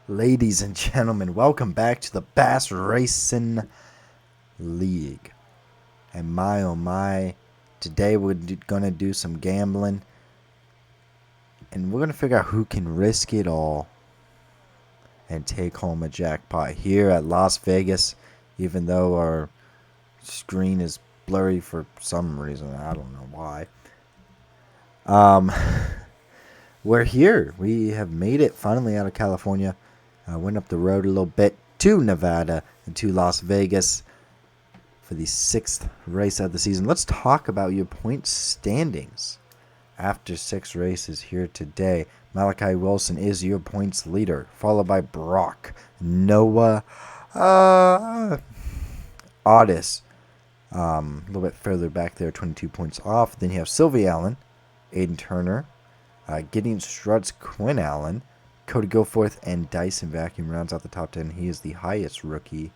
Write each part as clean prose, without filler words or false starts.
Ladies and gentlemen, welcome back to the Bass Racing League. And my oh my, today we're going to do some gambling. And we're going to figure out who can risk it all and take home a jackpot here at Las Vegas. Even though our screen is blurry for some reason. I don't know why. We're here. We have made it finally out of California. Went up the road a little bit to Nevada and to Las Vegas for the 6th race of the season. Let's talk about your point standings after 6 races here today. Malachi Wilson is your points leader, followed by Brock, Noah, Otis, a little bit further back there, 22 points off. Then you have Sylvie Allen, Aiden Turner, Gideon Struts, Quinn Allen, Cody Goforth, and Dyson Vacuum rounds out the top 10. He is the highest rookie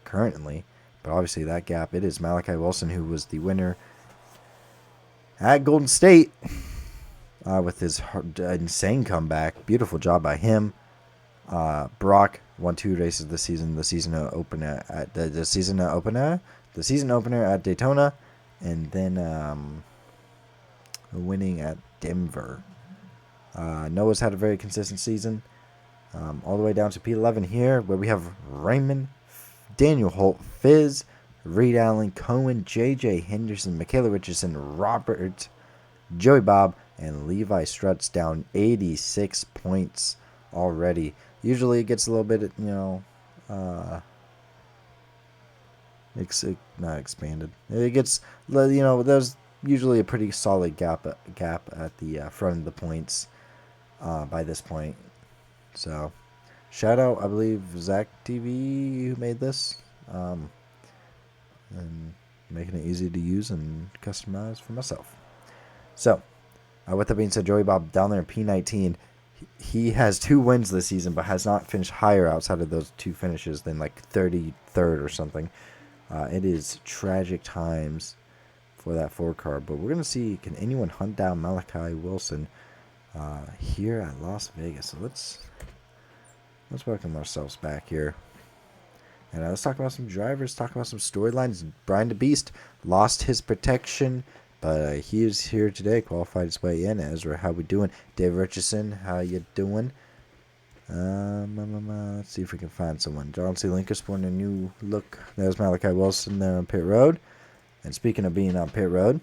currently. But obviously that gap, it is Malachi Wilson who was the winner at Golden State with his insane comeback. Beautiful job by him. Brock won 2 races this season. The season opener at the season opener at Daytona, and then winning at Denver. Noah's had a very consistent season, all the way down to P11 here, where we have Raymond, Daniel Holt, Fizz, Reed Allen, Cohen, J.J. Henderson, Michaela Richardson, Robert, Joey Bob, and Levi Struts down 86 points already. Usually it gets a little bit, not expanded. It gets, there's usually a pretty solid gap at the front of the points by this point. So, shout out, I believe, Zach TV who made this, and making it easy to use and customize for myself. So, with that being said, Joey Bob down there in P19. He has 2 wins this season, but has not finished higher outside of those 2 finishes than like 33rd or something. It is tragic times for that 4 car, but we're gonna see, can anyone hunt down Malachi Wilson here at Las Vegas. So let's welcome ourselves back here, and let's talk about some drivers, talk about some storylines. Brian the Beast lost his protection, but he is here today, qualified his way in. Ezra, how we doing? Dave Richardson, how you doing? Let's see if we can find someone. John C. Linkersporn, a new look. There's Malachi Wilson there on pit road. And speaking of being on pit road,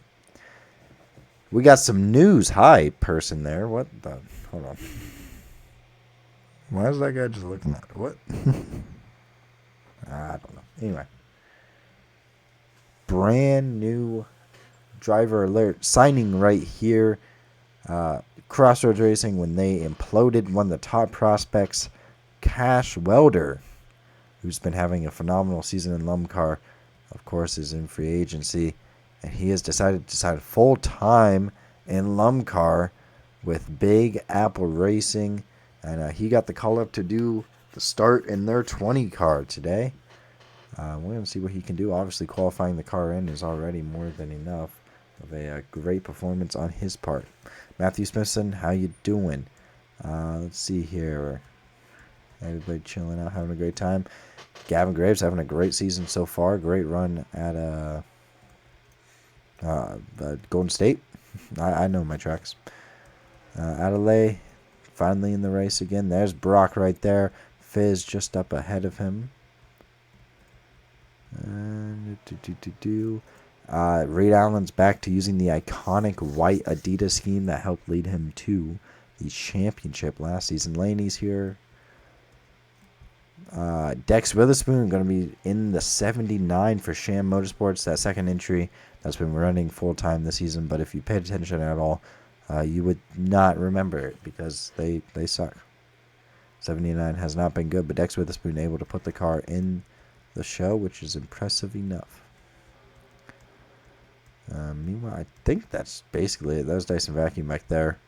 we got some news. Hi, person there. What the? Hold on. Why is that guy just looking at it? What? I don't know. Anyway. Brand new driver alert signing right here. Crossroads Racing, when they imploded, one of the top prospects, Cash Welder, who's been having a phenomenal season in Lumcar, of course, is in free agency, and he has decided to sign full-time in Lumcar with Big Apple Racing, and he got the call-up to do the start in their 20 car today. We're going to see what he can do. Obviously, qualifying the car in is already more than enough of a great performance on his part. Matthew Smithson, how you doing? Let's see here. Everybody chilling out, having a great time. Gavin Graves having a great season so far. Great run at Golden State. I know my tracks. Adelaide finally in the race again. There's Brock right there. Fizz just up ahead of him. Reed Allen's back to using the iconic white Adidas scheme that helped lead him to the championship last season. Laney's here. Dex Witherspoon going to be in the 79 for Sham Motorsports, that second entry that's been running full-time this season. But if you paid attention at all, you would not remember it because they suck. 79 has not been good, but Dex Witherspoon able to put the car in the show, which is impressive enough. Meanwhile, I think that's basically it. That was Dyson Vacuum back there.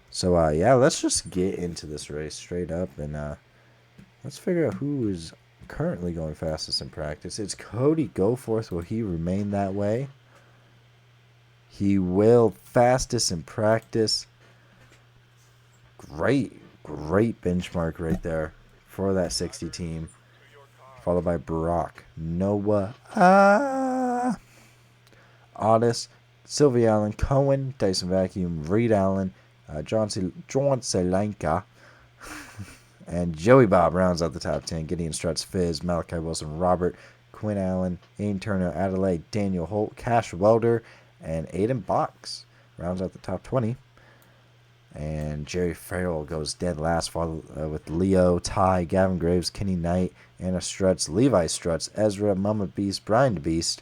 So, yeah, let's just get into this race straight up, and let's figure out who is currently going fastest in practice. It's Cody Goforth. Will he remain that way? He will. Fastest in practice. Great Great benchmark right there for that 60 team. Followed by Brock, Noah, Otis, Sylvie Allen, Cohen, Dyson Vacuum, Reed Allen, John Selenka, and Joey Bob rounds out the top 10. Gideon Struts, Fizz, Malachi Wilson, Robert, Quinn Allen, Aiden Turner, Adelaide, Daniel Holt, Cash Welder, and Aiden Box rounds out the top 20. And Jerry Farrell goes dead last, followed with Leo, Ty, Gavin Graves, Kenny Knight, Anna Struts, Levi Struts, Ezra, Mama Beast, Brian the Beast,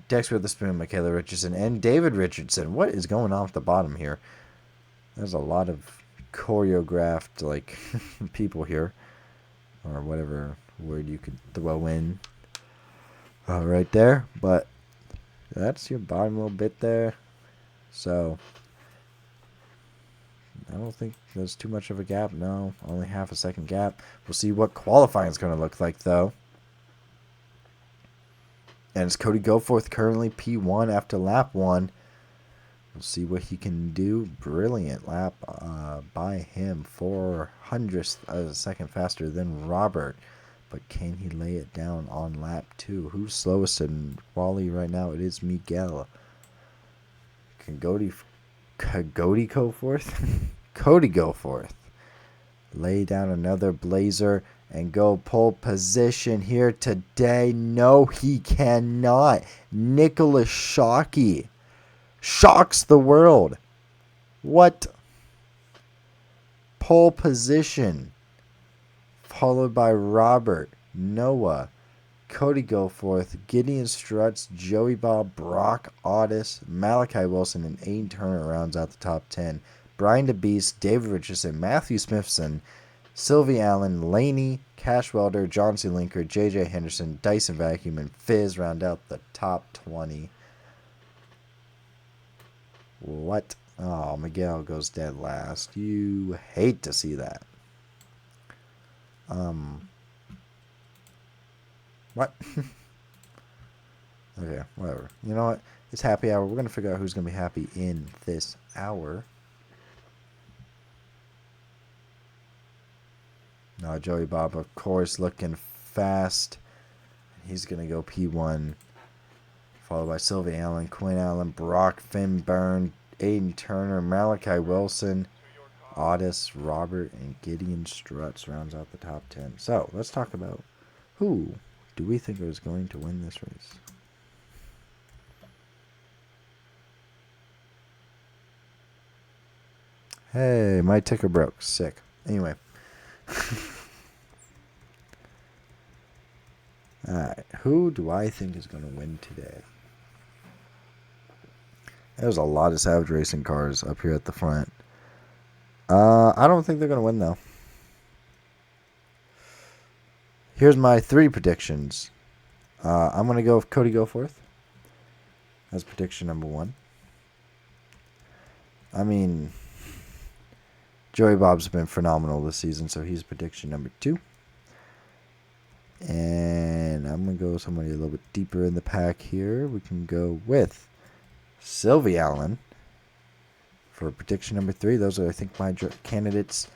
Dexter the Spoon, Michaela Richardson, and David Richardson. What is going on at the bottom here? There's a lot of choreographed like people here, or whatever word you could throw in right there. But that's your bottom little bit there. So I don't think there's too much of a gap. No, only half a second gap. We'll see what qualifying is going to look like, though. And it's Cody Goforth currently P1 after lap 1. We'll see what he can do. Brilliant lap by him. 400th of a second faster than Robert. But can he lay it down on lap 2? Who's slowest in Wally right now? It is Miguel. Can Cody Goforth? Cody Goforth. Lay down another blazer and go pole position here today. No, he cannot. Nicholas Shockey shocks the world. What? Pole position. Followed by Robert, Noah, Cody Goforth, Gideon Struts, Joey Bob, Brock, Otis, Malachi Wilson, and Aiden Turner rounds out the top 10. Brian the Beast, David Richardson, Matthew Smithson, Sylvie Allen, Laney, Cash Welder, John C. Linker, JJ Henderson, Dyson Vacuum, and Fizz round out the top 20. What? Oh, Miguel goes dead last. You hate to see that. What? Okay, whatever. You know what? It's happy hour. We're going to figure out who's going to be happy in this hour. No, Joey Bob, of course, looking fast. He's going to go P1. Followed by Sylvie Allen, Quinn Allen, Brock, Finn Byrne, Aiden Turner, Malachi Wilson, Otis, Robert, and Gideon Struts rounds out the top 10. So, let's talk about who do we think is going to win this race. Hey, my ticker broke. Sick. Anyway. Alright, who do I think is going to win today? There's a lot of Savage Racing cars up here at the front. I don't think they're going to win, though. Here's my 3 predictions. I'm going to go with Cody Goforth. That's prediction number 1. I mean, Joey Bob's been phenomenal this season, so he's prediction number 2. And I'm going to go somebody a little bit deeper in the pack here. We can go with Sylvie Allen for prediction number 3. Those are, I think, my candidates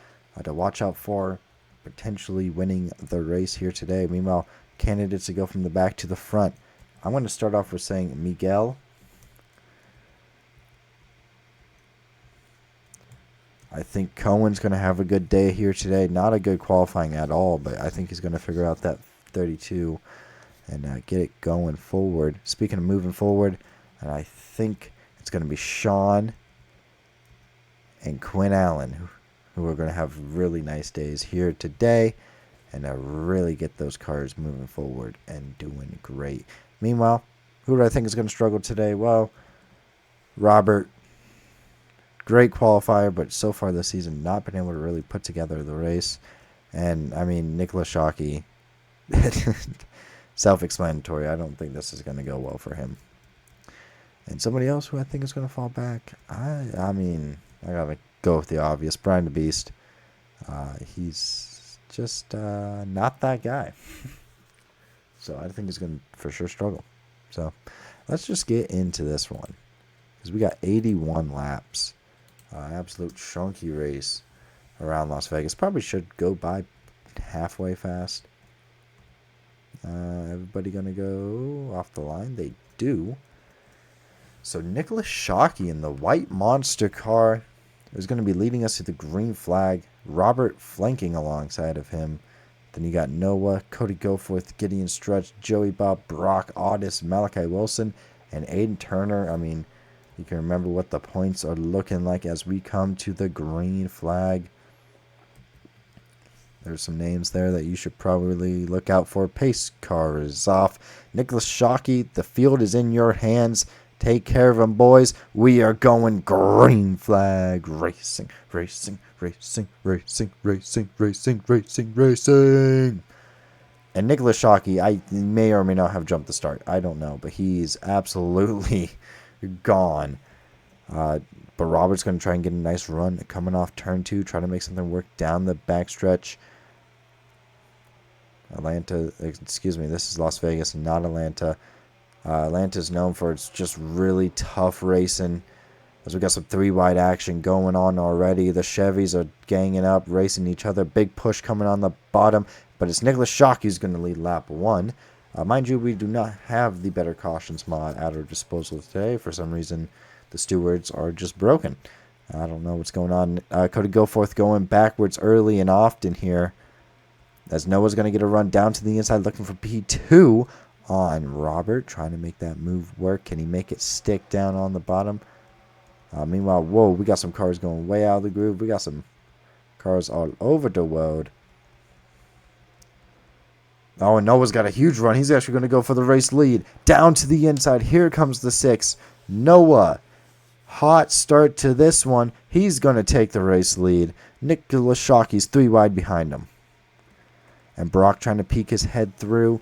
to watch out for potentially winning the race here today. Meanwhile, candidates to go from the back to the front. I'm going to start off with saying Miguel. I think Cohen's going to have a good day here today. Not a good qualifying at all, but I think he's going to figure out that 32 and get it going forward. Speaking of moving forward, and I think it's going to be Sean and Quinn Allen who are going to have really nice days here today and really get those cars moving forward and doing great. Meanwhile, who do I think is going to struggle today? Well, Robert. Great qualifier, but so far this season not been able to really put together the race. And, I mean, Nicholas Shockey, self-explanatory. I don't think this is going to go well for him. And somebody else who I think is going to fall back, I mean, I got to go with the obvious. Brian the Beast. He's just not that guy. So I think he's going to for sure struggle. So let's just get into this one. Because we got 81 laps. Absolute chunky race. around Las Vegas. Probably should go by halfway fast. Everybody going to go off the line? They do. So Nicholas Shockey in the white monster car is going to be leading us to the green flag. Robert flanking alongside of him. Then you got Noah, Cody Goforth, Gideon Stretch, Joey Bob, Brock, Audis, Malachi Wilson, and Aiden Turner. I mean, you can remember what the points are looking like as we come to the green flag. There's some names there that you should probably look out for. Pace car is off. Nicholas Shockey, the field is in your hands. Take care of them, boys. We are going green flag. Racing, racing, racing, racing, racing, racing, racing, racing. And Nicholas Shockey, I may or may not have jumped the start. I don't know, but he's absolutely gone. But Robert's going to try and get a nice run coming off turn 2, try to make something work down the backstretch. This is Las Vegas, not Atlanta. Atlanta's known for its just really tough racing, as we got some 3-wide action going on already. The Chevys are ganging up, racing each other. Big push coming on the bottom, but it's Nicholas Shockey who's going to lead lap 1. Mind you, we do not have the better cautions mod at our disposal today. For some reason, the stewards are just broken. I don't know what's going on. Cody Goforth going backwards early and often here, as Noah's going to get a run down to the inside looking for P2 on Robert, trying to make that move work. Can he make it stick down on the bottom? Meanwhile, whoa, we got some cars going way out of the groove. We got some cars all over the road. Oh, and Noah's got a huge run. He's actually going to go for the race lead. Down to the inside. Here comes the 6. Noah. Hot start to this one. He's going to take the race lead. Nicholas Shockey's 3 wide behind him. And Brock trying to peek his head through.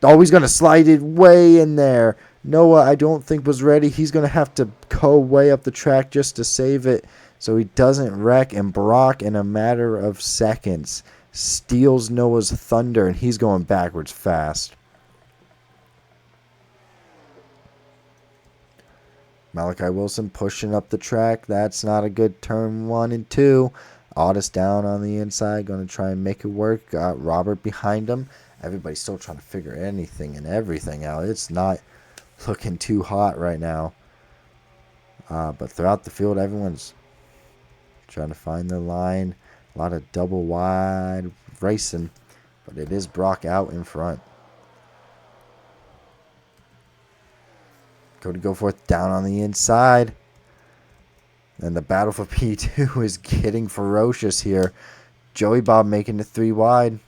Oh, he's going to slide it way in there. Noah, I don't think, was ready. He's going to have to go way up the track just to save it so he doesn't wreck. And Brock, in a matter of seconds, steals Noah's thunder, and he's going backwards fast. Malachi Wilson pushing up the track. That's not a good turn 1 and 2. Audis down on the inside, going to try and make it work. Got Robert behind him. Everybody's still trying to figure anything and everything out. It's not looking too hot right now. But throughout the field, everyone's trying to find their line. A lot of double wide racing. But it is Brock out in front. Cody Goforth down on the inside. And the battle for P2 is getting ferocious here. Joey Bob making it 3 wide.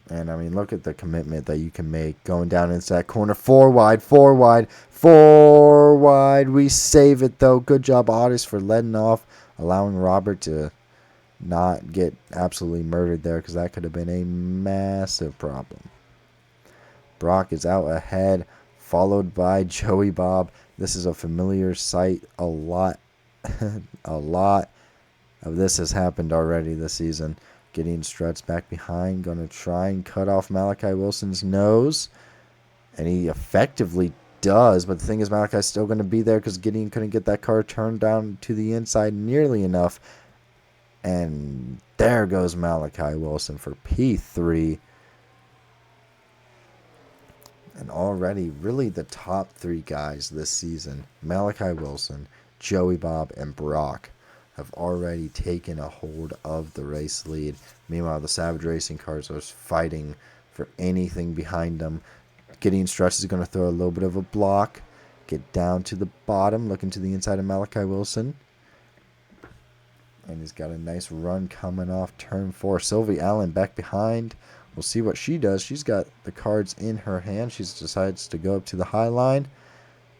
And, I mean, look at the commitment that you can make going down into that corner. 4 wide, 4 wide, 4 wide. We save it, though. Good job, Audis, for letting off, allowing Robert to not get absolutely murdered there, because that could have been a massive problem. Brock is out ahead, followed by Joey Bob. This is a familiar sight. A lot of this has happened already this season. Gideon Struts back behind, going to try and cut off Malachi Wilson's nose. And he effectively does, but the thing is, Malachi's still going to be there because Gideon couldn't get that car turned down to the inside nearly enough. And there goes Malachi Wilson for P3. And already, really the top 3 guys this season, Malachi Wilson, Joey Bob, and Brock, have already taken a hold of the race lead. Meanwhile, the Savage Racing cars are fighting for anything behind them. Gideon Struts is going to throw a little bit of a block. Get down to the bottom, looking to the inside of Malachi Wilson. And he's got a nice run coming off turn 4. Sylvie Allen back behind. We'll see what she does. She's got the cards in her hand. She decides to go up to the high line.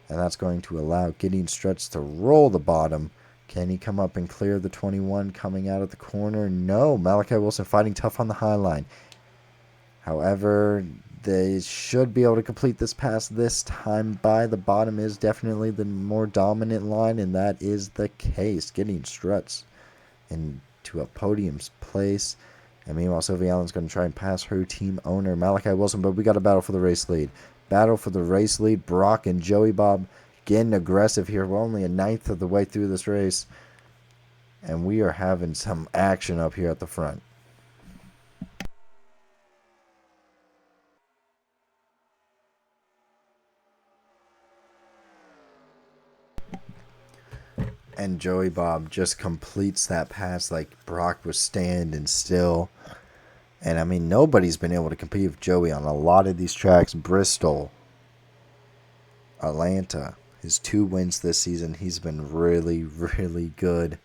And that's going to allow Gideon Struts to roll the bottom. Can he come up and clear the 21 coming out of the corner? No. Malachi Wilson fighting tough on the high line. However, they should be able to complete this pass this time by. The bottom is definitely the more dominant line, and that is the case. Gideon Struts into a podium's place. And meanwhile, Sylvie Allen's going to try and pass her team owner, Malachi Wilson. But we got a battle for the race lead. Battle for the race lead. Brock and Joey Bob getting aggressive here. We're only a ninth of the way through this race, and we are having some action up here at the front. And Joey Bob just completes that pass like Brock was standing still. And, I mean, nobody's been able to compete with Joey on a lot of these tracks. Bristol, Atlanta, his 2 wins this season. He's been really, really good.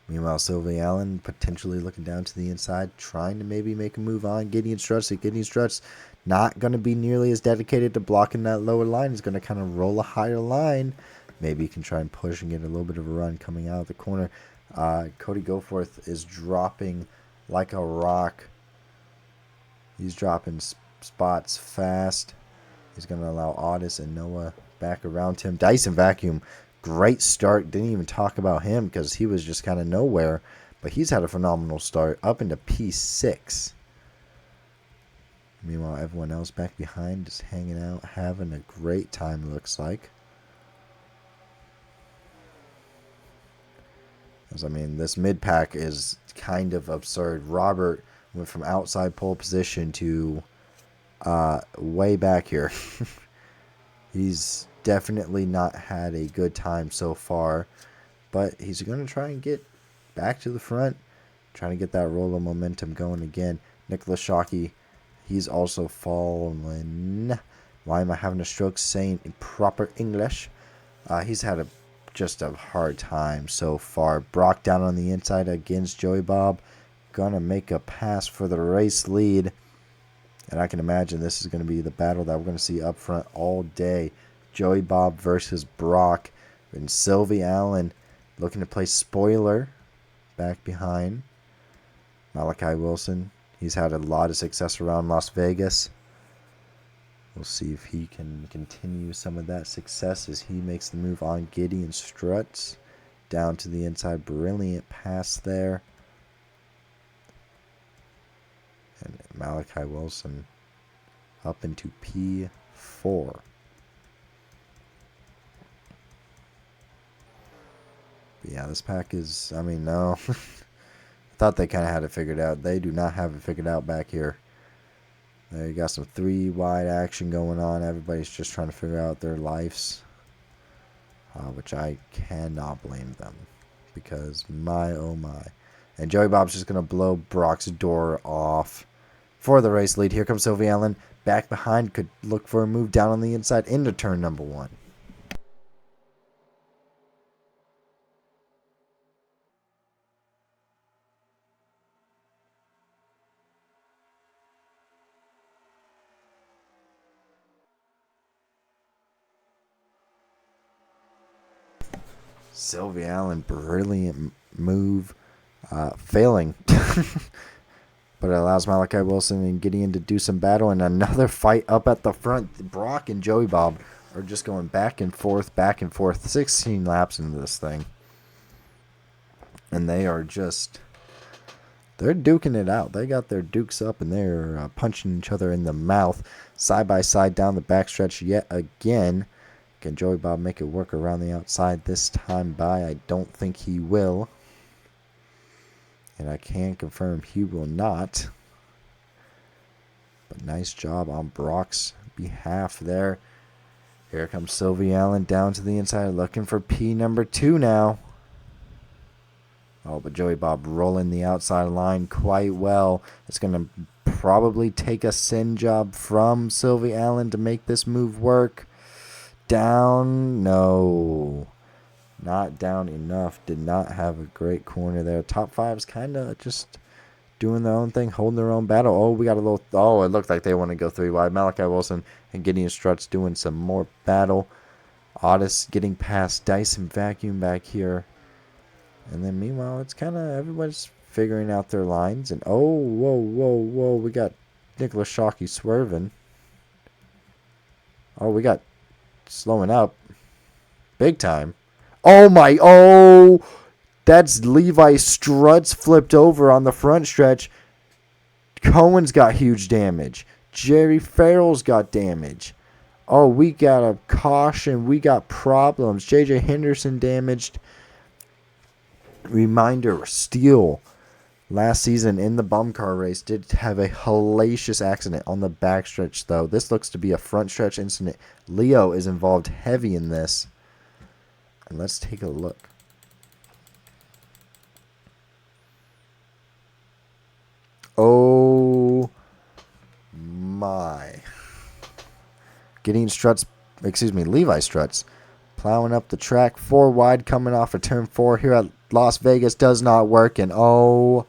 Meanwhile, Sylvie Allen potentially looking down to the inside, trying to maybe make a move on Gideon Struts. Gideon Struts not going to be nearly as dedicated to blocking that lower line. He's going to kind of roll a higher line. Maybe he can try and push and get a little bit of a run coming out of the corner. Cody Goforth is dropping like a rock. He's dropping spots fast. He's going to allow Otis and Noah back around him. Dyson Vacuum, great start. Didn't even talk about him because he was just kind of nowhere. But he's had a phenomenal start up into P6. Meanwhile, everyone else back behind just hanging out, having a great time, it looks like. I mean, this mid-pack is kind of absurd. Robert went from outside pole position to way back here. He's definitely not had a good time so far, but he's going to try and get back to the front, trying to get that roll of momentum going again. Nicholas Shockey, he's also fallen. Why am I having a stroke saying in proper English? He's had just a hard time so far. Brock down on the inside against Joey Bob. Gonna make a pass for the race lead. And I can imagine this is going to be the battle that we're going to see up front all day. Joey Bob versus Brock. And Sylvie Allen looking to play spoiler back behind. Malachi Wilson, he's had a lot of success around Las Vegas. We'll see if he can continue some of that success as he makes the move on Gideon Struts. Down to the inside. Brilliant pass there. And Malachi Wilson up into P4. But yeah, this pack is, I mean, no. I thought they kind of had it figured out. They do not have it figured out back here. There you got some 3 wide action going on. Everybody's just trying to figure out their lives. Which I cannot blame them. Because my oh my. And Joey Bob's just going to blow Brock's door off for the race lead. Here comes Sylvie Allen. Back behind. Could look for a move down on the inside into turn number 1. Sylvie Allen, brilliant move. Failing. But it allows Malachi Wilson and Gideon to do some battle. And another fight up at the front. Brock and Joey Bob are just going back and forth, back and forth. 16 laps into this thing. And they are just... they're duking it out. They got their dukes up and they're punching each other in the mouth. Side by side down the backstretch yet again. Can Joey Bob make it work around the outside this time by? I don't think he will. And I can confirm he will not. But nice job on Brock's behalf there. Here comes Sylvie Allen down to the inside looking for P number 2 now. Oh, but Joey Bob rolling the outside line quite well. It's going to probably take a send job from Sylvie Allen to make this move work. Down, no, not down enough. Did not have a great corner there. Top 5's kind of just doing their own thing, holding their own battle. Oh, we got a little, oh, it looked like they want to go 3 wide. Malachi Wilson and Gideon Struts doing some more battle. Otis getting past Dyson Vacuum back here. And then meanwhile, it's kind of everybody's figuring out their lines. And oh, whoa, we got Nicholas Shockey swerving. Oh, we got slowing up big time. Oh, that's Levi Struts flipped over on the front stretch. Cohen's got huge damage. Jerry Farrell's got damage. Oh, we got a caution. We got problems. J.J. Henderson damaged. Reminder, Steele last season in the BUMCAR race did have a hellacious accident on the backstretch, though. This looks to be a front stretch incident. Leo is involved heavy in this. And let's take a look. Oh my. Levi Struts plowing up the track. 4 wide coming off of turn 4 here at Las Vegas. Does not work. And oh.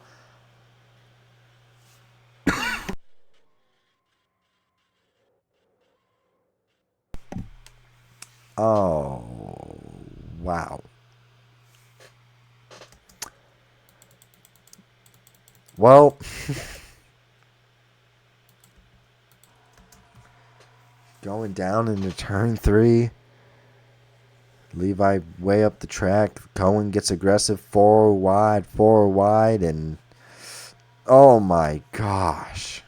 Oh. Wow. Well. Going down into turn 3. Levi way up the track. Cohen gets aggressive. 4 wide, and oh my gosh.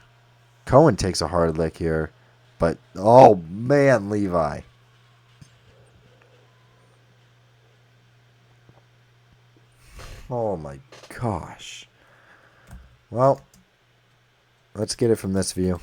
Cohen takes a hard lick here. But, oh man, Levi. Oh my gosh. Well, let's get it from this view.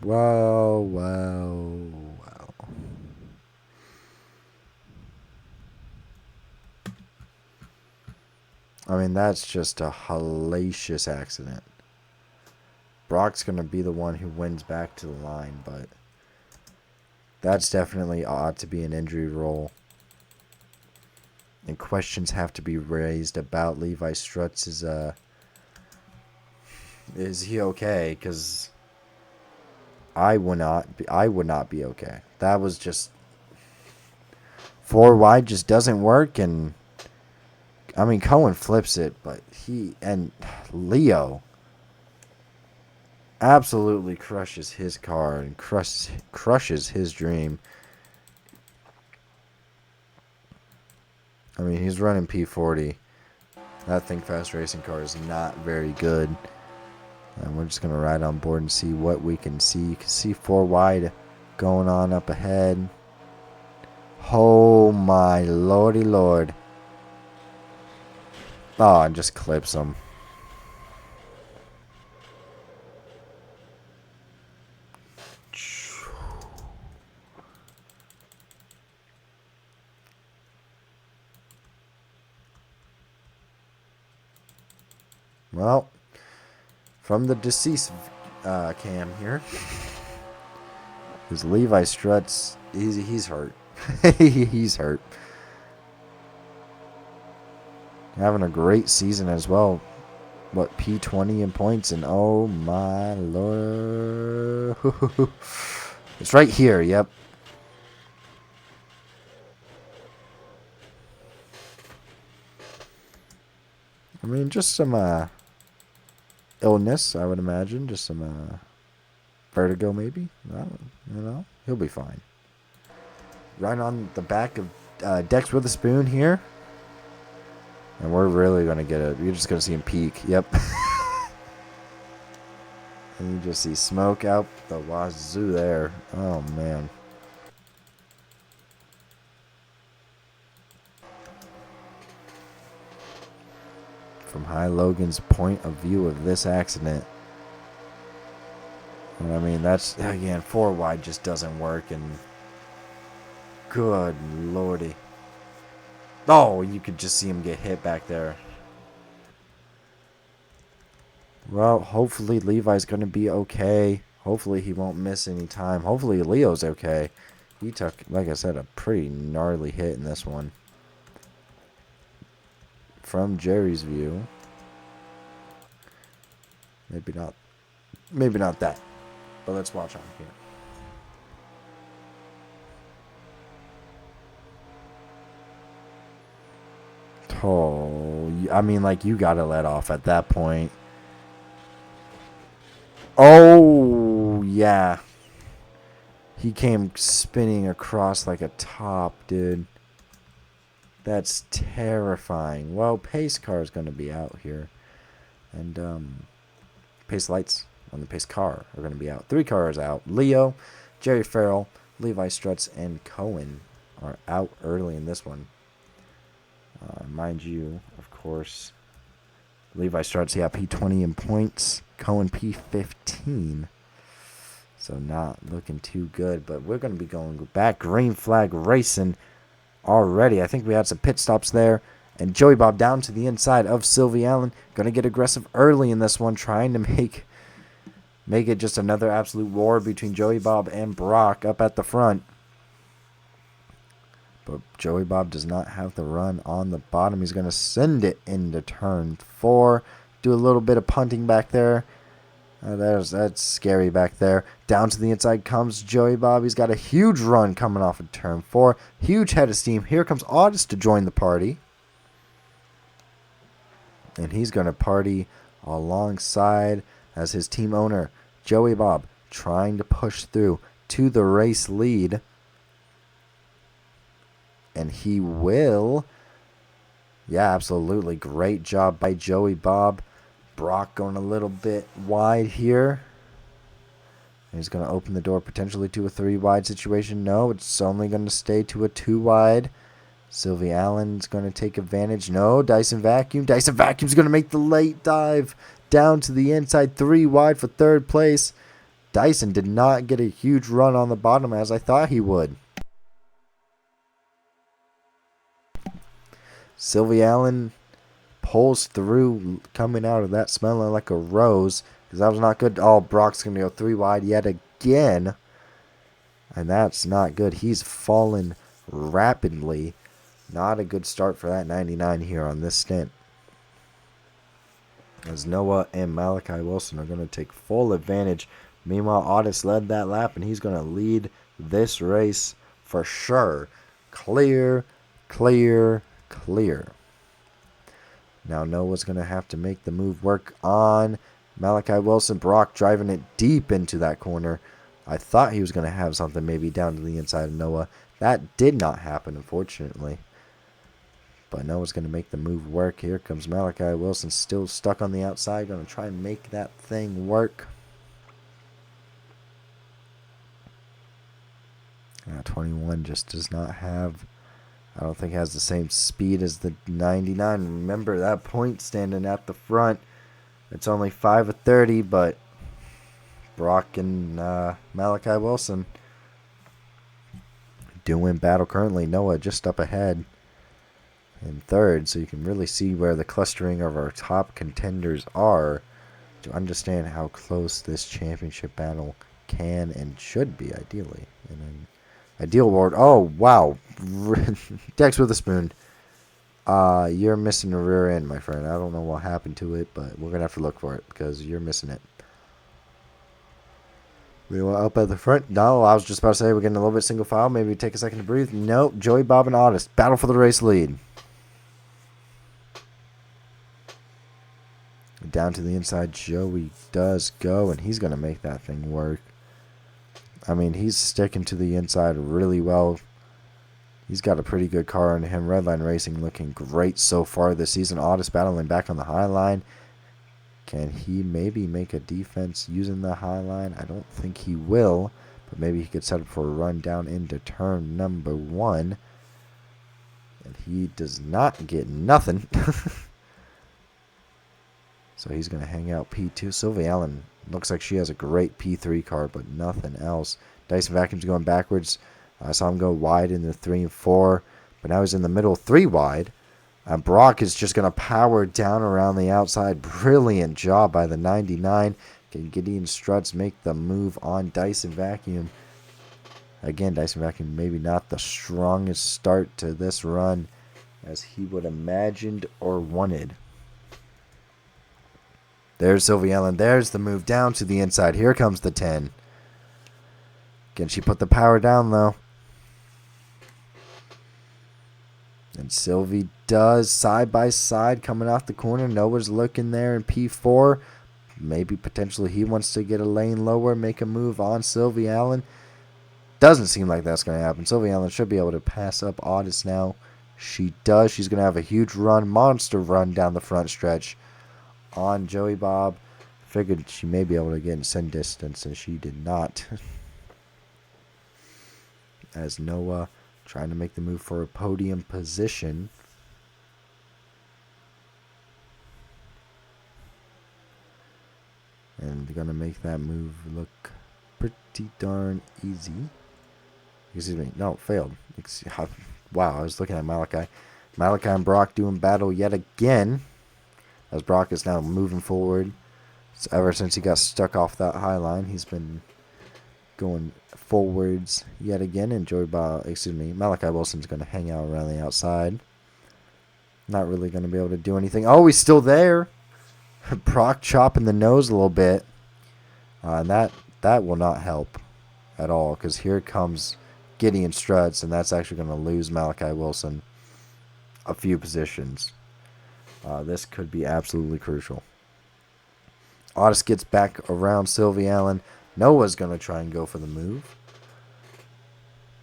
Wow. I mean, that's just a hellacious accident. Brock's going to be the one who wins back to the line, but that's definitely ought to be an injury roll. And questions have to be raised about Levi Struts. Is he okay? Because I would not be okay. That was just 4 wide just doesn't work, and I mean Cohen flips it, but Leo absolutely crushes his car and crushes his dream. I mean, he's running P40. That Think Fast racing car is not very good. And we're just going to ride on board and see what we can see. You can see 4 wide going on up ahead. Oh my lordy lord. Oh, and just clips him. Well, from the deceased cam here, because Levi Struts, he's hurt. He's hurt. Having a great season as well. What, P20 in points, and oh my lord. It's right here, yep. I mean, just some illness, I would imagine. Just some vertigo, maybe. He'll be fine. Right on the back of Dex with a spoon here. And we're really going to get it. You're just going to see him peak. Yep. And you just see smoke out the wazoo there. Oh, man. From High Logan's point of view of this accident. And I mean, that's, again, 4 wide just doesn't work. And good lordy. Oh, you could just see him get hit back there. Well, hopefully Levi's going to be okay. Hopefully he won't miss any time. Hopefully Leo's okay. He took, like I said, a pretty gnarly hit in this one. From Jerry's view. Maybe not that. But let's watch on here. Oh, I mean, like, you got to let off at that point. Oh, yeah. He came spinning across like a top, dude. That's terrifying. Well, pace car is going to be out here. And pace lights on the pace car are going to be out. 3 cars out. Leo, Jerry Farrell, Levi Strutz, and Cohen are out early in this one. Mind you, of course, Levi Strutz, yeah, P20 in points. Cohen P15. So not looking too good. But we're going to be going back. Green flag racing already. I think we had some pit stops there. And Joey Bob down to the inside of Sylvie Allen. Going to get aggressive early in this one. Trying to make it just another absolute war between Joey Bob and Brock up at the front. But Joey Bob does not have the run on the bottom. He's going to send it into turn 4. Do a little bit of punting back there. That's scary back there. Down to the inside comes Joey Bob. He's got a huge run coming off of turn 4. Huge head of steam. Here comes Otis to join the party. And he's going to party alongside as his team owner, Joey Bob, trying to push through to the race lead. And he will. Yeah, absolutely. Great job by Joey Bob. Brock going a little bit wide here. He's going to open the door potentially to a 3 wide situation. No, it's only going to stay to a 2 wide. Sylvie Allen's going to take advantage. No, Dyson Vacuum. Dyson Vacuum's going to make the late dive down to the inside. 3 wide for 3rd place. Dyson did not get a huge run on the bottom as I thought he would. Sylvie Allen pulls through, coming out of that smelling like a rose, because that was not good. Oh, Brock's going to go 3 wide yet again, and that's not good. He's fallen rapidly. Not a good start for that 99 here on this stint, as Noah and Malachi Wilson are going to take full advantage. Meanwhile, Otis led that lap, and he's going to lead this race for sure. Clear, clear, clear. Now Noah's going to have to make the move work on Malachi Wilson. Brock driving it deep into that corner. I thought he was going to have something maybe down to the inside of Noah. That did not happen, unfortunately. But Noah's going to make the move work. Here comes Malachi Wilson, still stuck on the outside. Going to try and make that thing work. 21 just does not have, I don't think has the same speed as the 99. Remember that point standing at the front. It's only 5 of 30, but Brock and Malachi Wilson doing battle currently. Noah just up ahead in 3rd, so you can really see where the clustering of our top contenders are to understand how close this championship battle can and should be, ideally. In an ideal world. Oh, wow. Dex with a spoon. You're missing the rear end, my friend. I don't know what happened to it, but we're going to have to look for it because you're missing it. We were up at the front. No, I was just about to say we're getting a little bit single file. Maybe take a second to breathe. Nope. Joey, Bob, and Otis. Battle for the race lead. Down to the inside, Joey does go, and he's going to make that thing work. I mean, he's sticking to the inside really well. He's got a pretty good car on him. Redline Racing looking great so far this season. Otis battling back on the high line. Can he maybe make a defense using the high line? I don't think he will, but maybe he could set up for a run down into turn number 1. And he does not get nothing. So he's going to hang out P2. Sylvie Allen looks like she has a great P3 car, but nothing else. Dyson Vacuum's going backwards. I saw him go wide in the 3 and 4, but now he's in the middle 3 wide. Brock is just going to power down around the outside. Brilliant job by the 99. Can Gideon Strutz make the move on Dyson Vacuum? Again, Dyson Vacuum maybe not the strongest start to this run as he would imagined or wanted. There's Sylvie Allen. There's the move down to the inside. Here comes the 10. Can she put the power down, though? And Sylvie does side by side coming off the corner. Noah's looking there in P4. Maybe potentially he wants to get a lane lower, make a move on Sylvie Allen. Doesn't seem like that's going to happen. Sylvie Allen should be able to pass up Otis now. She does. She's going to have a huge run, monster run down the front stretch on Joey Bob. Figured she may be able to get in send distance, and she did not. As Noah trying to make the move for a podium position. And they're going to make that move look pretty darn easy. Excuse me. No, failed. Wow, I was looking at Malachi. Malachi and Brock doing battle yet again. As Brock is now moving forward. So ever since he got stuck off that high line, he's been going forwards yet again. And Malachi Wilson's going to hang out around the outside. Not really going to be able to do anything. Oh, he's still there. Brock chopping the nose a little bit. And that will not help at all. Because here comes Gideon Struts. And that's actually going to lose Malachi Wilson a few positions. This could be absolutely crucial. Otis gets back around Sylvie Allen. Noah's going to try and go for the move.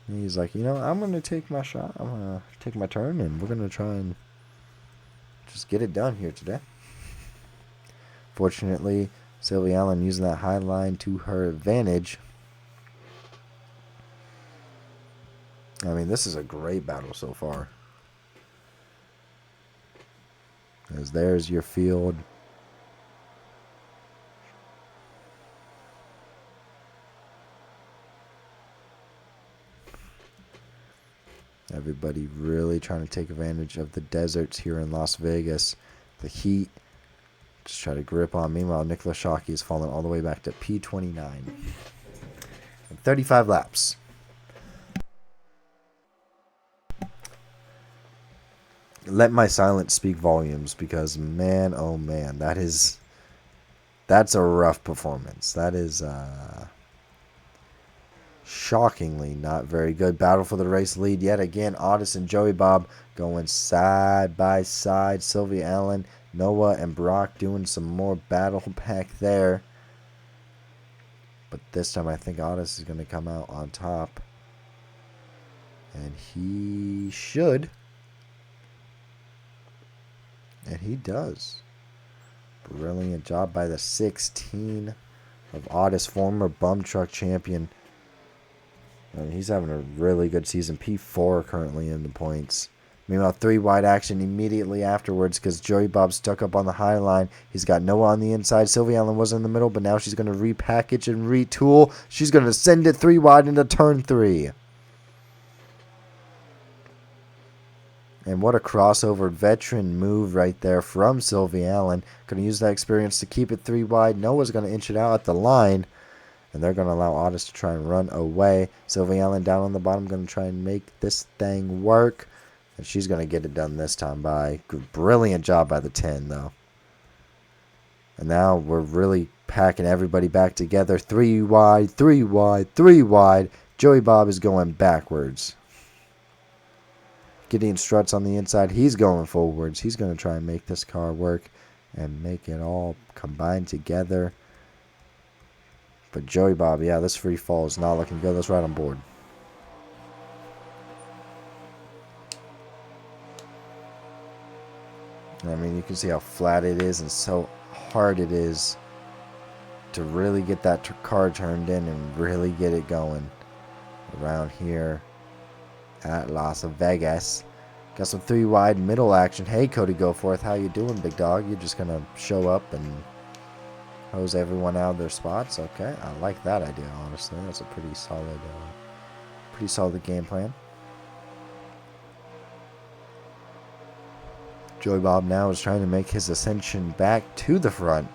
And he's like, I'm going to take my shot. I'm going to take my turn. And we're going to try and just get it done here today. Fortunately, Sylvie Allen using that high line to her advantage. I mean, this is a great battle so far. As there's your field. Everybody really trying to take advantage of the deserts here in Las Vegas. The heat. Just try to grip on. Meanwhile, Nicola Shockey is falling all the way back to P29. And 35 laps. Let my silence speak volumes because, man, oh man, that's a rough performance. That is shockingly not very good. Battle for the race lead yet again. Otis and Joey Bob going side by side. Sylvie Allen, Noah, and Brock doing some more battle back there. But this time I think Otis is going to come out on top. And he should. And he does. Brilliant job by the 16 of Otis, former bum truck champion. I mean, he's having a really good season. P4 currently in the points. Meanwhile, 3 wide action immediately afterwards because Joey Bob stuck up on the high line. He's got Noah on the inside. Sylvie Allen was in the middle, but now she's going to repackage and retool. She's going to send it 3 wide into turn 3. And what a crossover veteran move right there from Sylvie Allen. Going to use that experience to keep it 3 wide. Noah's going to inch it out at the line. And they're going to allow Otis to try and run away. Sylvie Allen down on the bottom, going to try and make this thing work. And she's going to get it done this time by. Brilliant job by the 10, though. And now we're really packing everybody back together. 3 wide, 3 wide, 3 wide. Joey Bob is going backwards. Gideon Struts on the inside. He's going forwards. He's going to try and make this car work and make it all combine together. But Joey Bob, yeah, this free fall is not looking good. Let's ride on board. I mean, you can see how flat it is and so hard it is to really get that car turned in and really get it going around here at Las Vegas. Got some 3 wide middle action. Hey, Cody Goforth, how you doing, big dog? You're just going to show up and hose everyone out of their spots. Okay, I like that idea, honestly. That's a pretty solid game plan. Joey Bob now is trying to make his ascension back to the front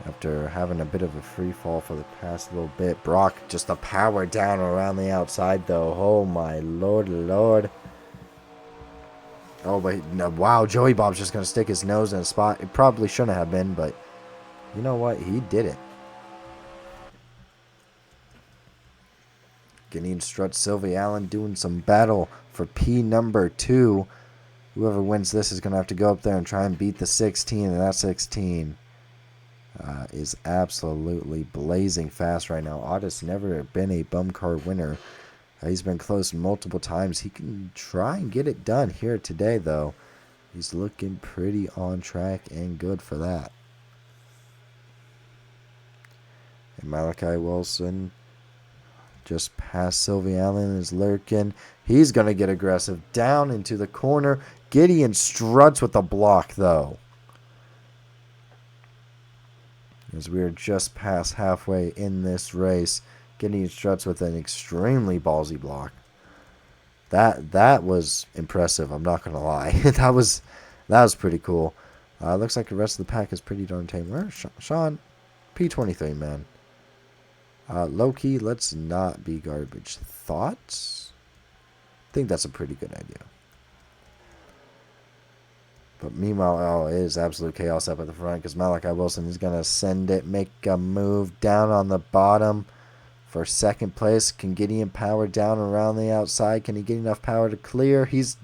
after having a bit of a free fall for the past little bit. Brock just a power down around the outside, though. Oh my lord. Oh, but no, wow, Joey Bob's just going to stick his nose in a spot. It probably shouldn't have been, but you know what? He did it. Gideon Struts, Sylvie Allen doing some battle for P number 2. Whoever wins this is going to have to go up there and try and beat the 16, and that 16 is absolutely blazing fast right now. Otis never been a BUMCAR winner. He's been close multiple times. He can try and get it done here today, though. He's looking pretty on track and good for that. And Malachi Wilson just past Sylvie Allen is lurking. He's going to get aggressive down into the corner. Gideon struts with the block, though. As we are just past halfway in this race, Gideon struts with an extremely ballsy block. That was impressive. I'm not gonna lie. that was pretty cool. Looks like the rest of the pack is pretty darn tame. Where's Sean? P23, man. Low key, let's not be garbage. Thoughts? I think that's a pretty good idea. But meanwhile, it is absolute chaos up at the front because Malachi Wilson is going to send it, make a move down on the bottom for second place. Can Gideon power down around the outside? Can he get enough power to clear? He's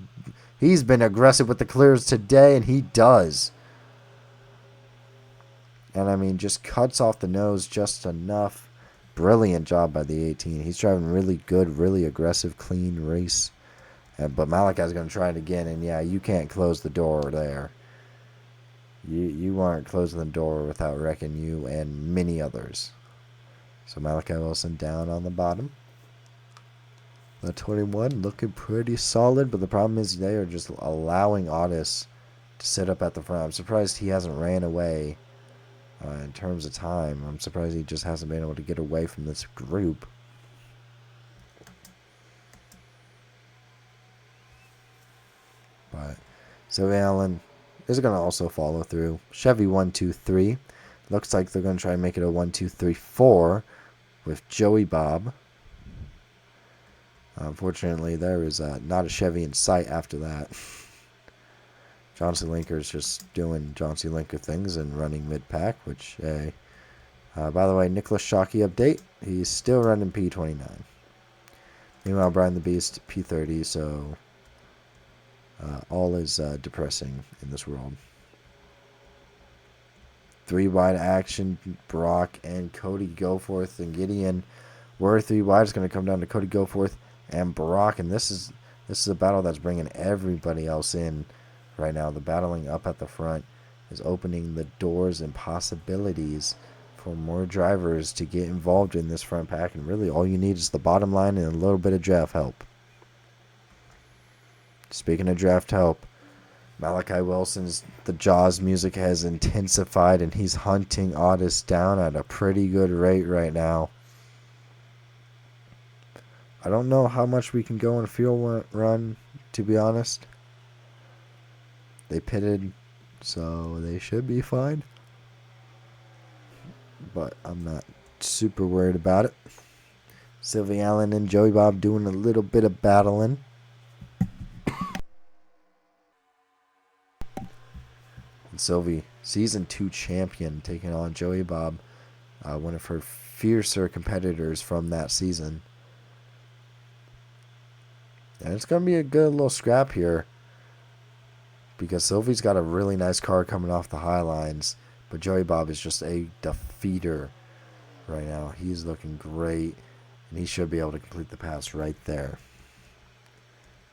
been aggressive with the clears today, and he does. And, I mean, just cuts off the nose just enough. Brilliant job by the 18. He's driving really good, really aggressive, clean race. But Malachi's going to try it again, and yeah, you can't close the door there. You aren't closing the door without wrecking you and many others. So Malachi Wilson down on the bottom. The 21 looking pretty solid, but the problem is they are just allowing Otis to sit up at the front. I'm surprised he hasn't ran away in terms of time. I'm surprised he just hasn't been able to get away from this group. But Sylvie Allen is going to also follow through. Chevy 1, 2, 3. Looks like they're going to try and make it a 1, 2, 3, 4 with Joey Bob. Unfortunately, there is not a Chevy in sight after that. John C. Linker is just doing John C. Linker things and running mid-pack, which, hey. By the way, Nicholas Shockey update. He's still running P29. Meanwhile, Brian the Beast, P30, so all is depressing in this world. 3 wide action, Brock and Cody Goforth and Gideon. Were 3 wide. It's going to come down to Cody Goforth and Brock, and this is a battle that's bringing everybody else in right now. The battling up at the front is opening the doors and possibilities for more drivers to get involved in this front pack, and really all you need is the bottom line and a little bit of draft help. Speaking of draft help, Malachi Wilson's The Jaws music has intensified, and he's hunting Otis down at a pretty good rate right now. I don't know how much we can go in a fuel run, to be honest. They pitted, so they should be fine. But I'm not super worried about it. Sylvie Allen and Joey Bob doing a little bit of battling. And Sylvie, Season 2 champion, taking on Joey Bob, one of her fiercer competitors from that season. And it's going to be a good little scrap here, because Sylvie's got a really nice car coming off the high lines, but Joey Bob is just a defeater right now. He's looking great, and he should be able to complete the pass right there.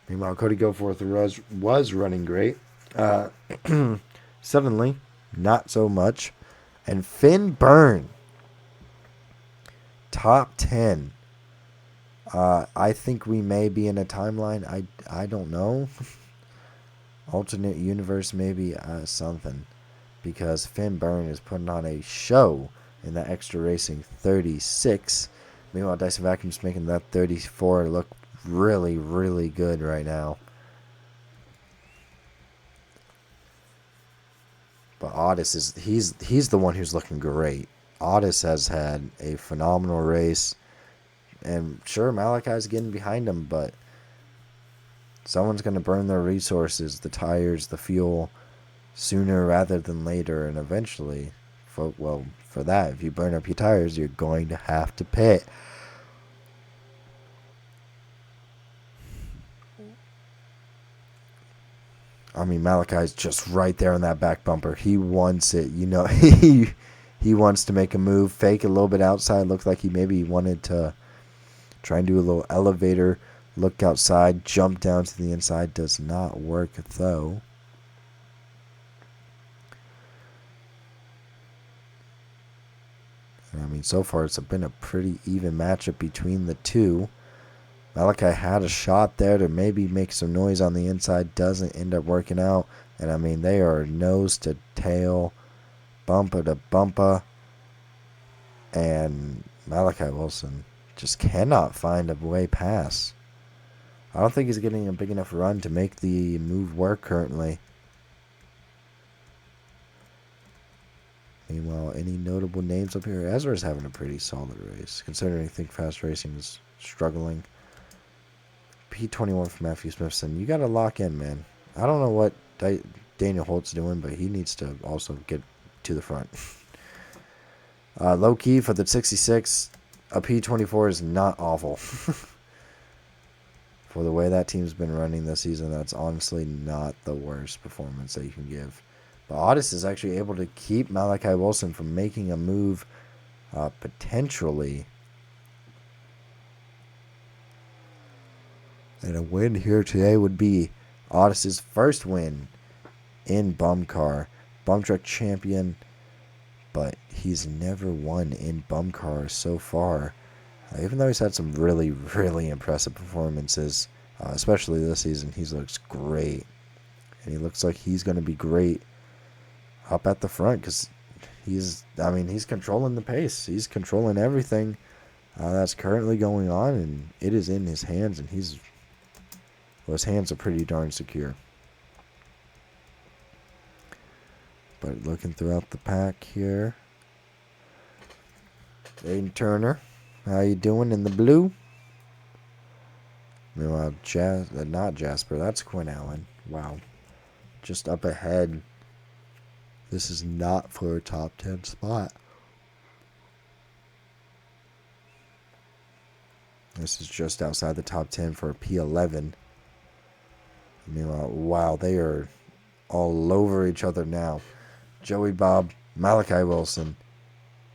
Meanwhile, Cody Goforth was running great. Suddenly, not so much. And Finn Byrne, top 10. I think we may be in a timeline. I don't know. Alternate universe, maybe something. Because Finn Byrne is putting on a show in that extra racing 36. Meanwhile, Dyson Vacuum's making that 34 look really, really good right now. But Otis he's the one who's looking great. Otis has had a phenomenal race. And sure, Malachi's getting behind him, but someone's going to burn their resources, the tires, the fuel, sooner rather than later. And eventually, for that, if you burn up your tires, you're going to have to pit. I mean, Malachi's just right there on that back bumper. He wants it. You know, he wants to make a move, fake a little bit outside. Looked like he maybe wanted to try and do a little elevator look outside, jump down to the inside. Does not work, though. I mean, so far it's been a pretty even matchup between the two. Malachi had a shot there to maybe make some noise on the inside. Doesn't end up working out. And, I mean, they are nose to tail, bumper to bumper. And Malachi Wilson just cannot find a way past. I don't think he's getting a big enough run to make the move work currently. Meanwhile, any notable names up here? Ezra's having a pretty solid race, considering I think Fast Racing is struggling. P21 for Matthew Smithson. You got to lock in, man. I don't know what Daniel Holt's doing, but he needs to also get to the front. Low key for the 66, a P24 is not awful. For the way that team's been running this season, that's honestly not the worst performance that you can give. But Otis is actually able to keep Malachi Wilson from making a move potentially. And a win here today would be Otis's first win in BUMCAR. Bum Truck champion, but he's never won in BUMCAR so far. Even though he's had some really, really impressive performances, especially this season, he looks great. And he looks like he's going to be great up at the front because he's controlling the pace. He's controlling everything that's currently going on, and it is in his hands, and his hands are pretty darn secure. But looking throughout the pack here, Aiden Turner, how you doing in the blue? Meanwhile, not Jasper, that's Quinn Allen. Wow. Just up ahead. This is not for a top 10 spot. This is just outside the top 10 for a P11. Meanwhile, wow, they are all over each other now. Joey Bob, Malachi Wilson,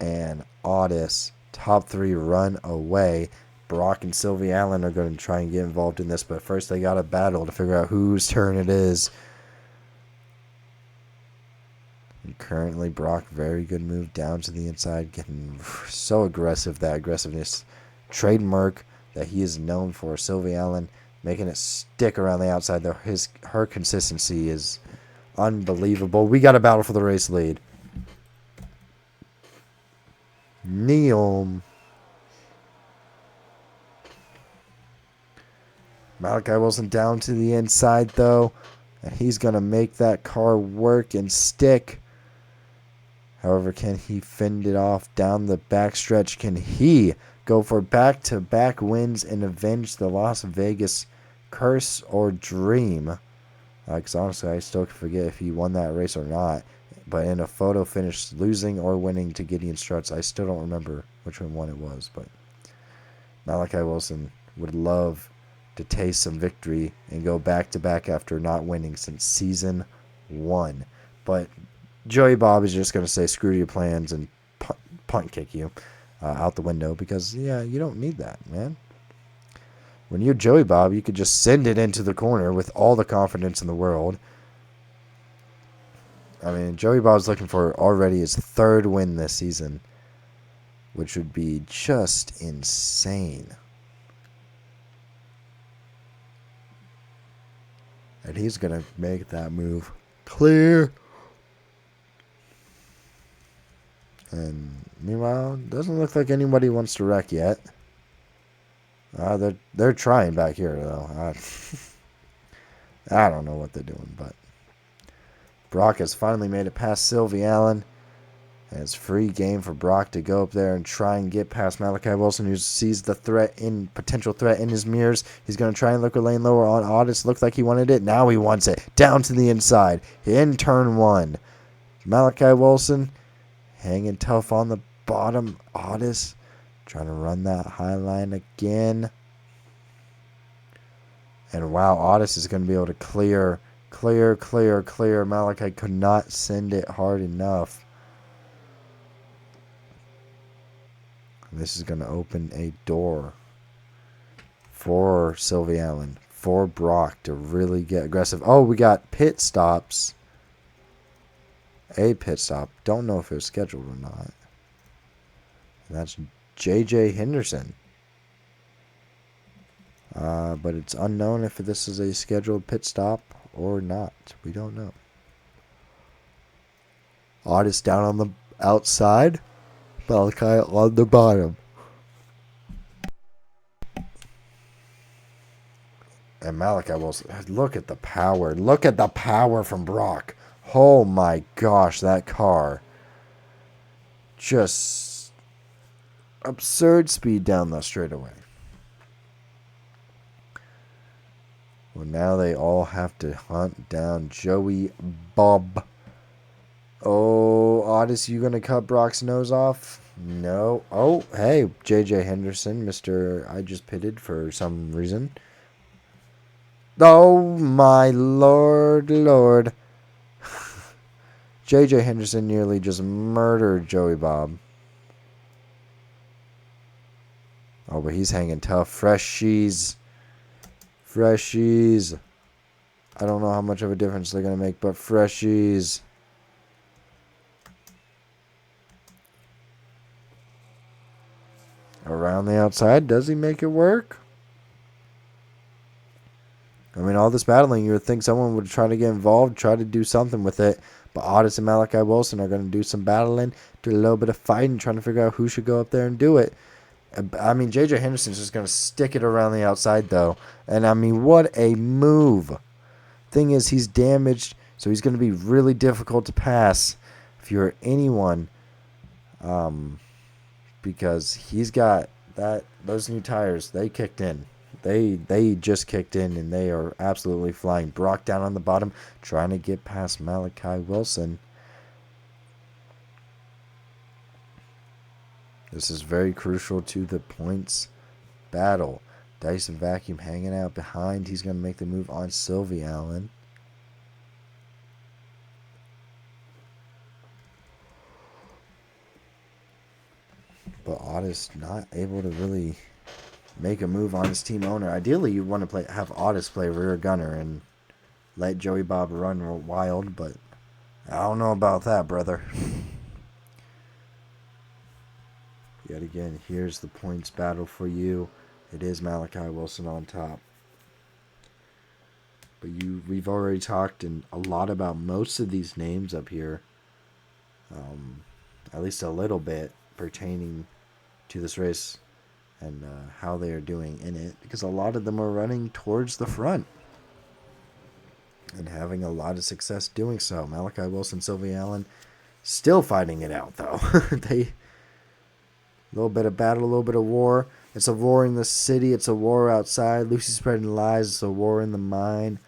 and Otis, top 3 run away. Brock and Sylvie Allen are going to try and get involved in this, but first they got to battle to figure out whose turn it is. And currently, Brock, very good move down to the inside, getting so aggressive. That aggressiveness, trademark that he is known for. Sylvie Allen making it stick around the outside, though. Her consistency is unbelievable. We got a battle for the race lead. Neom. Malachi Wilson down to the inside, though. And he's going to make that car work and stick. However, can he fend it off down the backstretch? Can he go for back-to-back wins and avenge the Las Vegas curse or dream? Because honestly, I still forget if he won that race or not. But in a photo finish, losing or winning to Gideon Struts, I still don't remember which one it was. But Malachi Wilson would love to taste some victory and go back-to-back after not winning since season 1. But Joey Bob is just going to say screw your plans and punt kick you out the window because, yeah, you don't need that, man. When you're Joey Bob, you could just send it into the corner with all the confidence in the world. I mean, Joey Bob's looking for already his 3rd win this season, which would be just insane. And he's going to make that move clear. And meanwhile, doesn't look like anybody wants to wreck yet. They're trying back here, though. I don't know what they're doing, but Brock has finally made it past Sylvie Allen. And it's free game for Brock to go up there and try and get past Malachi Wilson, who sees the potential threat in his mirrors. He's going to try and look a lane lower on Otis. Looked like he wanted it. Now he wants it. Down to the inside. In turn 1. Malachi Wilson hanging tough on the bottom. Otis trying to run that high line again. And wow, Otis is going to be able to clear Clear, clear, clear. Malachi could not send it hard enough. This is going to open a door for Sylvie Allen, for Brock to really get aggressive. Oh, we got pit stops. A pit stop. Don't know if it was scheduled or not. And that's J.J. Henderson. But it's unknown if this is a scheduled pit stop or not. We don't know. Otis down on the outside. Malachi on the bottom. And Malachi Wilson. Look at the power. Look at the power from Brock. Oh my gosh, that car. Just absurd speed down the straightaway. Well, now they all have to hunt down Joey Bob. Oh, Otis, you going to cut Brock's nose off? No. Oh, hey, J.J. Henderson, Mr. I just pitted for some reason. Oh, my Lord. J.J. Henderson nearly just murdered Joey Bob. Oh, but he's hanging tough. Freshies. I don't know how much of a difference they're going to make, but freshies. Around the outside, does he make it work? I mean, all this battling, you would think someone would try to get involved, try to do something with it. But Otis and Malachi Wilson are going to do some battling, do a little bit of fighting, trying to figure out who should go up there and do it. I mean, J.J. Henderson's just going to stick it around the outside, though. And, I mean, what a move. Thing is, he's damaged, so he's going to be really difficult to pass if you're anyone. Because he's got those new tires, they kicked in. They just kicked in, and they are absolutely flying. Brock down on the bottom, trying to get past Malachi Wilson. This is very crucial to the points battle. Dyson Vacuum hanging out behind. He's going to make the move on Sylvie Allen. But Otis not able to really make a move on his team owner. Ideally, you want to have Otis play rear gunner and let Joey Bob run wild, but I don't know about that, brother. Yet again, here's the points battle for you. It is Malachi Wilson on top. But we've already talked a lot about most of these names up here. At least a little bit pertaining to this race and how they are doing in it. Because a lot of them are running towards the front. And having a lot of success doing so. Malachi Wilson, Sylvie Allen, still fighting it out, though. A little bit of battle, a little bit of war. It's a war in the city. It's a war outside. Lucy spreading lies. It's a war in the mine.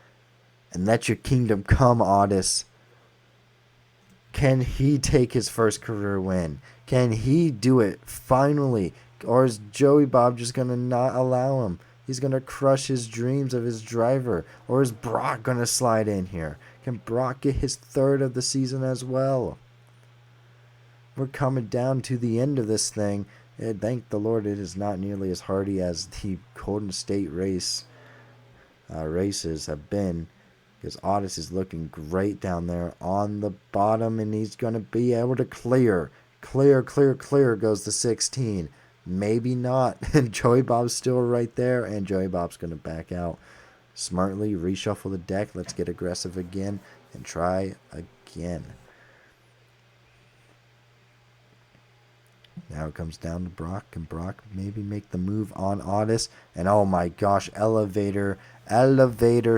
And let your kingdom come, Otis. Can he take his first career win? Can he do it finally? Or is Joey Bob just going to not allow him? He's going to crush his dreams of his driver. Or is Brock going to slide in here? Can Brock get his third of the season as well? We're coming down to the end of this thing. And thank the Lord it is not nearly as hardy as the Golden State races have been. Because Otis is looking great down there on the bottom. And he's going to be able to clear. Clear goes the 16. Maybe not. And Joey Bob's still right there. And Joey Bob's going to back out. Smartly reshuffle the deck. Let's get aggressive again. And try again. Now it comes down to Brock. Can Brock maybe make the move on Otis? And oh my gosh, elevator,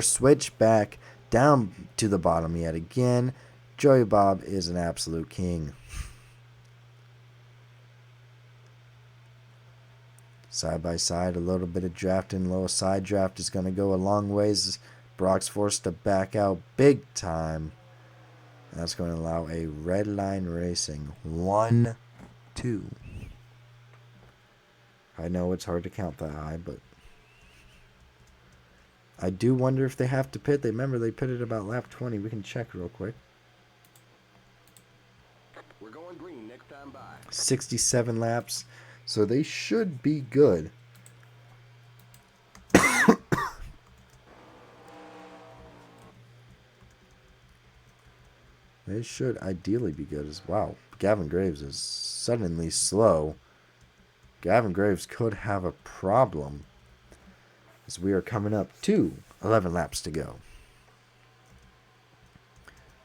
switch back down to the bottom yet again. Joey Bob is an absolute king. Side by side, a little bit of drafting. Low side draft is going to go a long ways. Brock's forced to back out big time. That's going to allow a red line racing. 1, 2. I know it's hard to count that high, but I do wonder if they have to pit. Remember, they pitted about lap 20. We can check real quick. We're going green next time by. 67 laps. So they should be good. They should ideally be good as well. Gavin Graves is suddenly slow. Gavin Graves could have a problem as we are coming up to 11 laps to go.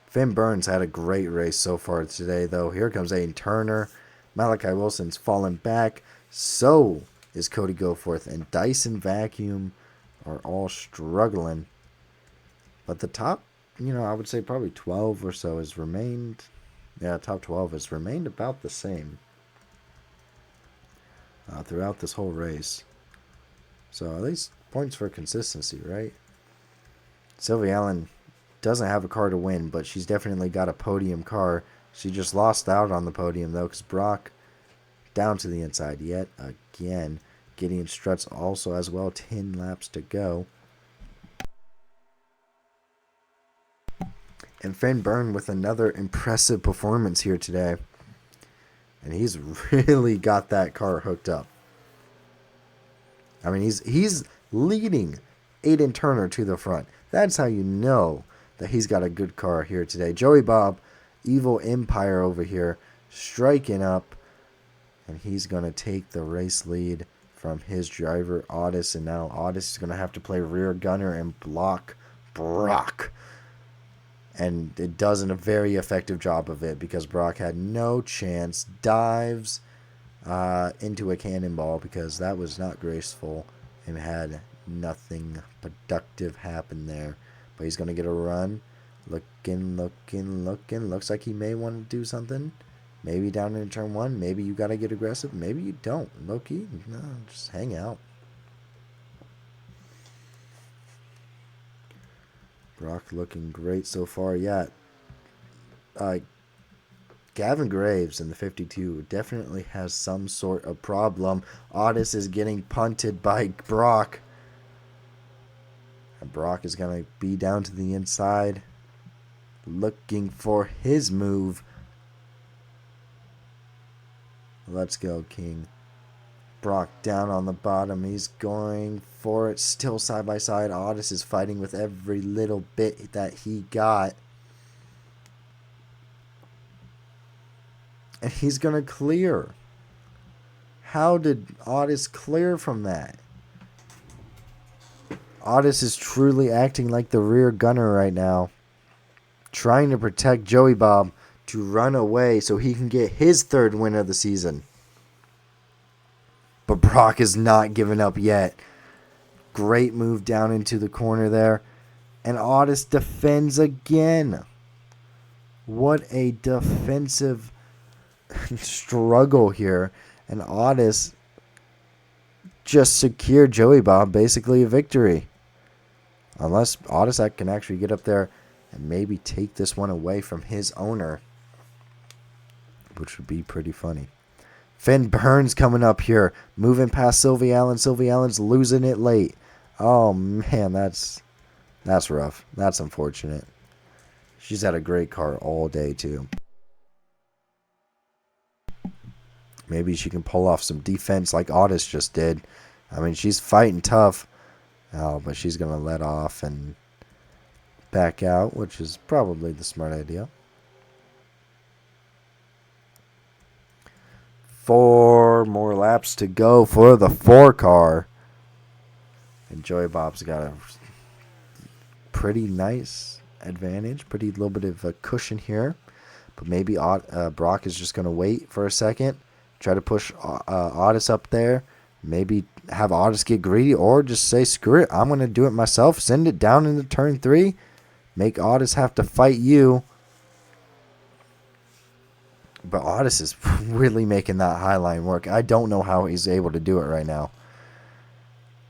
Finn Burns had a great race so far today, though. Here comes Aiden Turner. Malachi Wilson's fallen back. So is Cody Goforth and Dyson Vacuum are all struggling. But the top, I would say probably 12 or so has remained. Yeah, top 12 has remained about the same throughout this whole race. So at least points for consistency, right? Sylvie Allen doesn't have a car to win, but she's definitely got a podium car. She just lost out on the podium, though, because Brock down to the inside yet again. Gideon Struts also as well, 10 laps to go. And Finn Byrne with another impressive performance here today. And he's really got that car hooked up. I mean, he's leading Aiden Turner to the front. That's how you know that he's got a good car here today. Joey Bob, Evil Empire over here, striking up. And he's going to take the race lead from his driver, Otis. And now Otis is going to have to play rear gunner and block Brock. And it does a very effective job of it because Brock had no chance. Dives into a cannonball because that was not graceful and had nothing productive happen there. But he's going to get a run. Looking. Looks like he may want to do something. Maybe down in turn 1. Maybe you got to get aggressive. Maybe you don't. Low-key, no, just hang out. Brock looking great so far. Yeah. Gavin Graves in the 52 definitely has some sort of problem. Otis is getting punted by Brock. And Brock is going to be down to the inside. Looking for his move. Let's go, King. Brock down on the bottom. He's going for it. Still side by side. Otis is fighting with every little bit that he got. And he's going to clear. How did Otis clear from that? Otis is truly acting like the rear gunner right now. Trying to protect Joey Bob to run away so he can get his 3rd win of the season. But Brock is not giving up yet. Great move down into the corner there. And Otis defends again. What a defensive struggle here. And Otis just secured Joey Bob basically a victory. Unless Otis can actually get up there and maybe take this one away from his owner. Which would be pretty funny. Finn Burns coming up here. Moving past Sylvie Allen. Sylvie Allen's losing it late. Oh, man, that's rough. That's unfortunate. She's had a great car all day, too. Maybe she can pull off some defense like Otis just did. I mean, she's fighting tough. Oh, but she's going to let off and back out, which is probably the smart idea. 4 more laps to go for the 4 car. And Joey Bob's got a pretty nice advantage. Pretty little bit of a cushion here. But maybe Brock is just going to wait for a second. Try to push Otis up there. Maybe have Otis get greedy or just say, screw it, I'm going to do it myself. Send it down into turn 3. Make Otis have to fight you. But Otis is really making that high line work. I don't know how he's able to do it right now.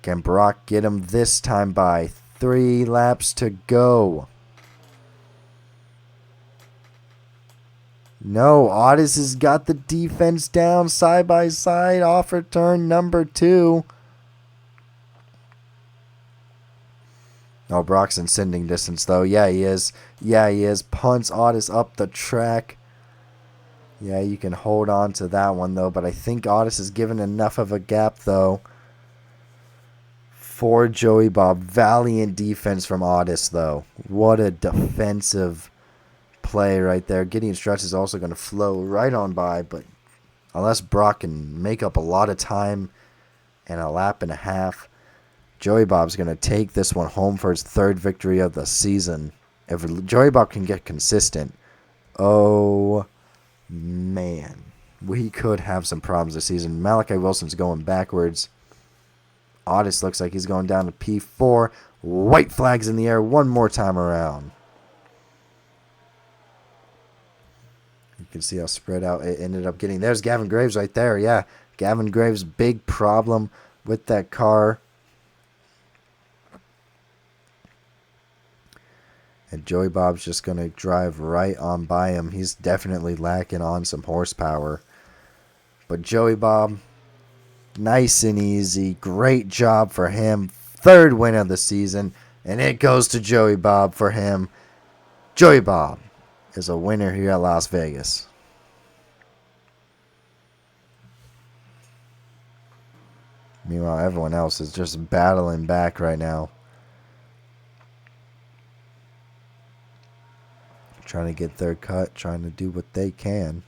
Can Brock get him this time by 3 laps to go? No, Otis has got the defense down side by side off of turn number 2. Oh, Brock's in sending distance, though. Yeah, he is. Yeah, he is. Punts Otis up the track. Yeah, you can hold on to that one, though. But I think Otis is given enough of a gap, though, for Joey Bob. Valiant defense from Otis, though. What a defensive play right there. Gideon Struts is also going to flow right on by, but unless Brock can make up a lot of time in a lap and a half, Joey Bob's going to take this one home for his third victory of the season. If Joey Bob can get consistent, oh, man, we could have some problems this season. Malachi Wilson's going backwards. Otis looks like he's going down to P4. White flags in the air one more time around. You can see how spread out it ended up getting. There's Gavin Graves right there. Yeah, Gavin Graves, big problem with that car. And Joey Bob's just going to drive right on by him. He's definitely lacking on some horsepower. But Joey Bob, nice and easy. Great job for him. Third win of the season. And it goes to Joey Bob for him. Joey Bob is a winner here at Las Vegas. Meanwhile, everyone else is just battling back right now. Trying to get their cut, trying to do what they can.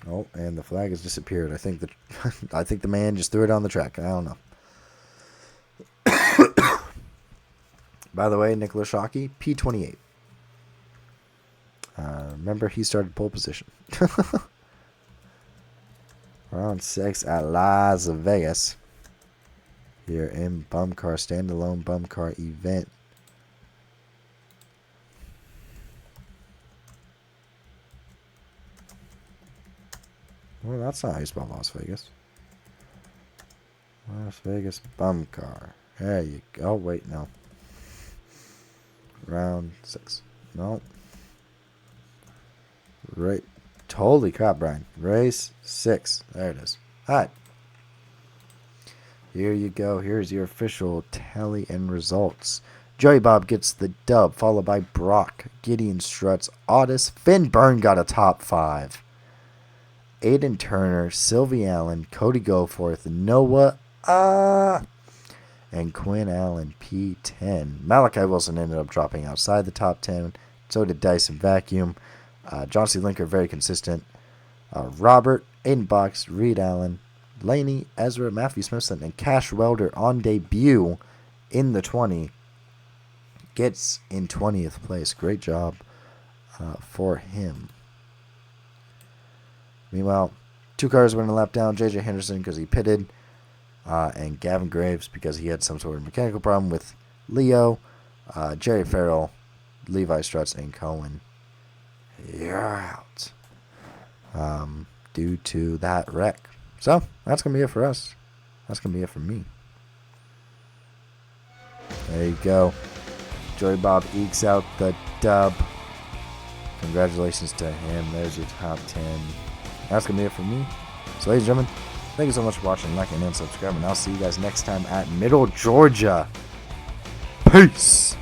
Oh, and the flag has disappeared. I think the man just threw it on the track. I don't know. By the way, Nicholas Shockey, P28. Remember, he started pole position. Round 6 at Las Vegas. Here in BUMCAR, standalone BUMCAR event. Well, that's not how you spell Las Vegas. Las Vegas BUMCAR. There you go. Oh, wait, no. Round 6. No. Right. Holy crap, Brian. Race 6. There it is. All right. Here you go. Here's your official tally and results. Joey Bob gets the dub, followed by Brock, Gideon Struts, Otis, Finn Byrne got a top 5. Aiden Turner, Sylvie Allen, Cody Goforth, Noah, and Quinn Allen, P10. Malachi Wilson ended up dropping outside the top 10. So did Dyson Vacuum. John C. Linker, very consistent. Robert, Aiden Box, Reed Allen, Laney, Ezra, Matthew Smithson, and Cash Welder on debut in the 20 gets in 20th place. Great job for him. Meanwhile, 2 cars went a lap down. J.J. Henderson because he pitted, and Gavin Graves because he had some sort of mechanical problem with Leo, Jerry Farrell, Levi Strutz, and Cohen. You're out due to that wreck. So, that's going to be it for us. That's going to be it for me. There you go. Joey Bob ekes out the dub. Congratulations to him. There's your top 10. That's going to be it for me. So, ladies and gentlemen, thank you so much for watching, liking, and subscribing. I'll see you guys next time at Middle Georgia. Peace.